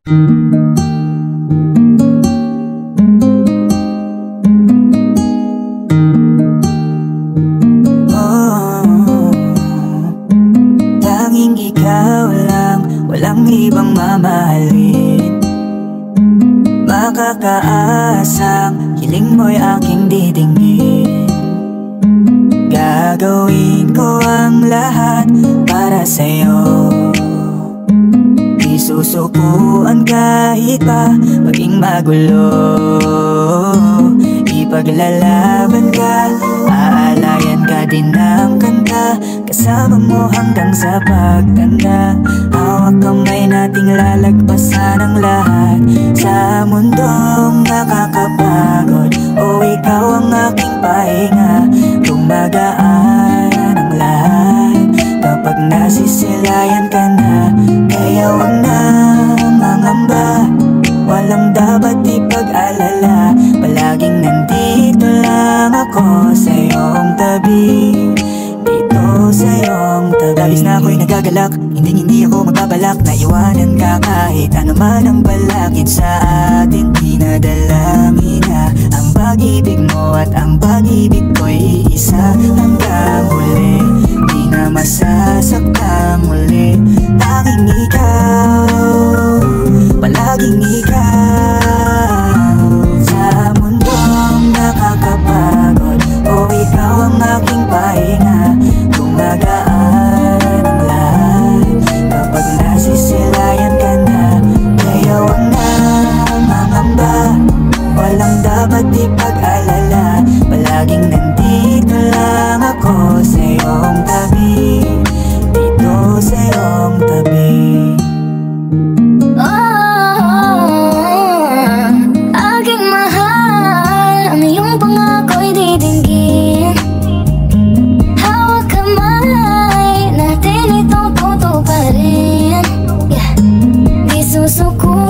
Tanging ikaw lang, walang ibang mamahalin. Makakaasang hiling mo'y aking didingin. Gagawin ko ang lahat para sa'yo. Di susukuan kahit pa maging magulo. Ipaglalaban ka, aalayan ka din ng kanta. Kasama mo hanggang sa pagtanda. Hawak kamay nating lalagpasan ang lahat sa mundong nakakapagod. O ikaw ang aking pahinga, gumagaan ang lahat kapag nasisilayan ka na. Kaya wag na mangamba, walang dapat ipag-alala. Palaging nandito lang ako sa iyong tabi, dito sa iyong tabi. Labis na ako'y nagagalak, hindi ako magbabalak na iwanan ka kahit ano man ang balakid sa atin. Dinadalangin na ang pag-ibig mo at ang pag-ibig ko'y iisa hanggang huli. Di na masasaktan muli. Tanging ikaw, palaging ikaw sa mundong nakakapagod. O ikaw ang aking pahinga, gumagaan ang lahat kapag nasisilayan ka na. Kaya wag na mangamba, walang dapat ipag-alala. Palaging nandito lang ako sa iyong tabi, dito sa iyong tabi. Aking mahal, ang iyong pangako'y didinggin. Hawak kamay natin itong tutuparin. Di susuko